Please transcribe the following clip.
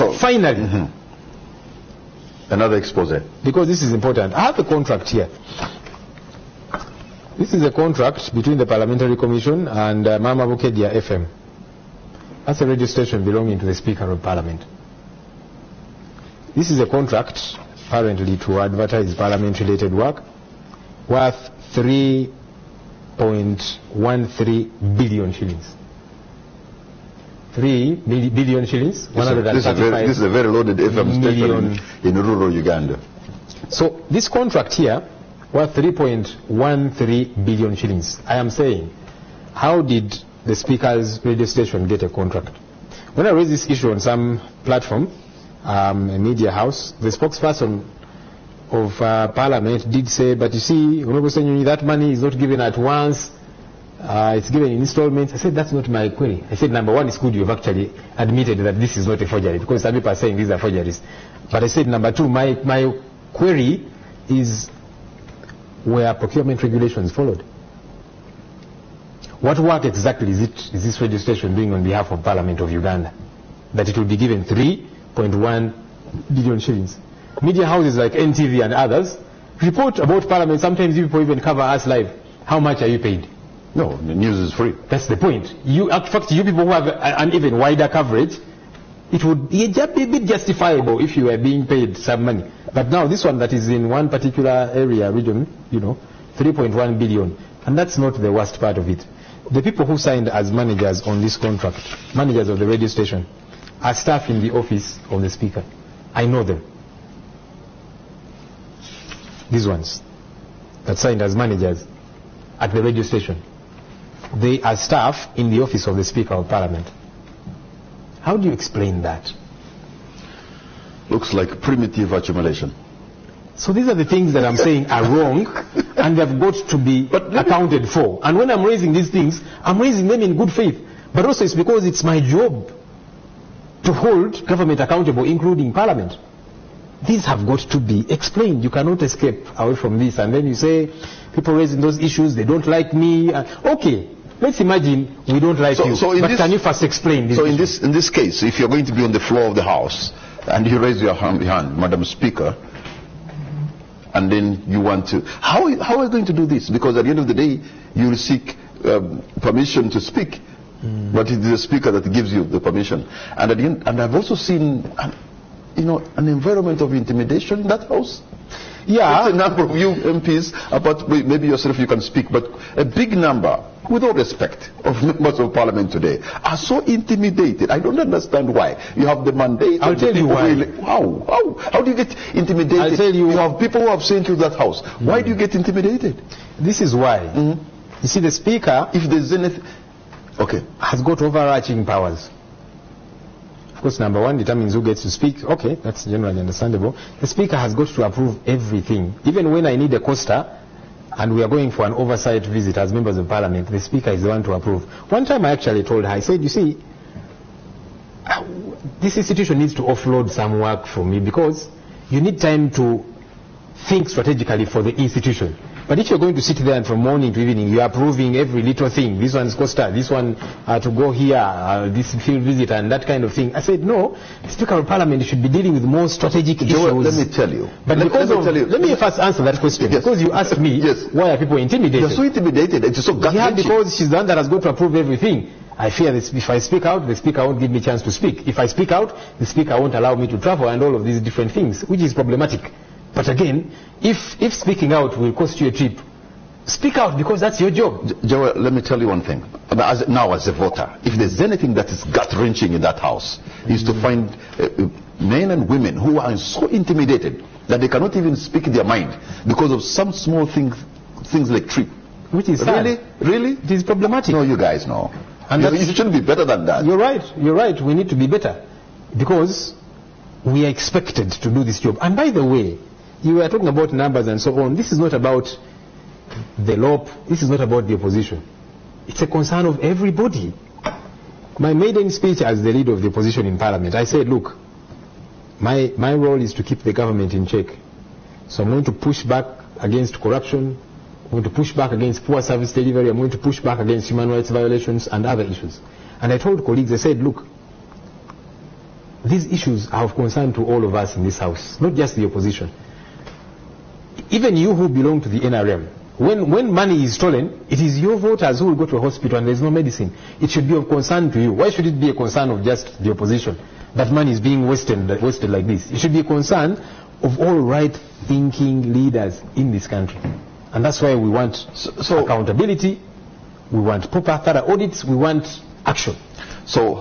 So, finally, another expose. because this is important. I have a contract here. This is a contract between the Parliamentary Commission and Mama Bukedea FM. That's a radio station belonging to the Speaker of Parliament. This is a contract apparently to advertise parliament-related work worth 3.13 billion shillings. 3 billion shillings. This is a very loaded FM station in rural Uganda. So this contract here worth 3.13 billion shillings. I am saying, how did the Speaker's radio station get a contract? When I raised this issue on some platform, a media house, the spokesperson of Parliament did say, but you see, Honorable Ssenyonyi, that money is not given at once. It's given in installments. I said, that's not my query. I said, number one, it's good you've actually admitted that this is not a forgery, because some people are saying these are forgeries. But I said, number two, my query is where procurement regulations followed. What work exactly is this registration doing on behalf of Parliament of Uganda, that it will be given 3.1 billion shillings? Media houses like NTV and others report about Parliament. Sometimes you people even cover us live. How much are you paid? No, the news is free. That's the point. In fact, you people who have an even wider coverage, it would be a bit justifiable if you were being paid some money. But now this one that is in one particular area, region, 3.1 billion. And that's not the worst part of it. The people who signed as managers on this contract, managers of the radio station, are staff in the office of the Speaker. I know them. These ones that signed as managers at the radio station, they are staff in the office of the Speaker of Parliament. How do you explain that? Looks like primitive accumulation. So these are the things that I'm saying are wrong, and they've got to be accounted for. And when I'm raising these things, I'm raising them in good faith. But also it's because it's my job to hold government accountable, including Parliament. These have got to be explained. You cannot escape away from this. And then you say, people raising those issues, they don't like me. Okay, let's imagine we don't like you. But can you first explain this? So in this case, if you're going to be on the floor of the House, and you raise your hand, Madam Speaker, and then you want to, how are you going to do this? Because at the end of the day, you will seek permission to speak, but it is the Speaker that gives you the permission. And at the end, and I've also seen, an environment of intimidation in that House. Yeah, a number of you MPs, but maybe yourself you can speak, but a big number, with all respect, of members of Parliament today are so intimidated. I don't understand why. You have the mandate. I'll tell you why. How do you get intimidated? I'll tell you. You have people who have sent you that House. Why do you get intimidated? This is why. You see, the Speaker, if there's anything, has got overarching powers. Of course, number one determines who gets to speak. Okay, that's generally understandable. The Speaker has got to approve everything. Even when I need a coaster and we are going for an oversight visit as members of Parliament, the Speaker is the one to approve. One time I actually told her, I said, you see, this institution needs to offload some work from me, because you need time to think strategically for the institution. But if you're going to sit there and from morning to evening, you're approving every little thing, this one's coaster, this one to go here, this field visit and that kind of thing. I said, no, Speaker of Parliament should be dealing with more strategic issues. Let me tell you. But let me first answer that question. Yes. Because you asked me, why are people intimidated? You're so intimidated. It's so gut-wrenching. Yeah, because she's the one that has got to approve everything. I fear that if I speak out, the Speaker won't give me a chance to speak. If I speak out, the Speaker won't allow me to travel and all of these different things, which is problematic. But again, if speaking out will cost you a trip, speak out, because that's your job. Joel, let me tell you one thing. As a voter, if there's anything that is gut-wrenching in that House, is to find men and women who are so intimidated that they cannot even speak their mind because of some small things like trip. Which is sad. Really? It is problematic. No, you guys know. And you shouldn't be better than that. You're right. We need to be better, because we are expected to do this job. And by the way, you were talking about numbers and so on. This is not about the LOP. This is not about the opposition. It's a concern of everybody. My maiden speech as the leader of the opposition in Parliament, I said, look, my role is to keep the government in check. So I'm going to push back against corruption. I'm going to push back against poor service delivery. I'm going to push back against human rights violations and other issues. And I told colleagues, I said, look, these issues are of concern to all of us in this house, not just the opposition. Even you who belong to the NRM, when money is stolen, it is your voters who will go to a hospital and there is no medicine. It should be of concern to you. Why should it be a concern of just the opposition that money is being wasted like this? It should be a concern of all right-thinking leaders in this country. And that's why we want accountability, we want proper thorough audits, we want action. So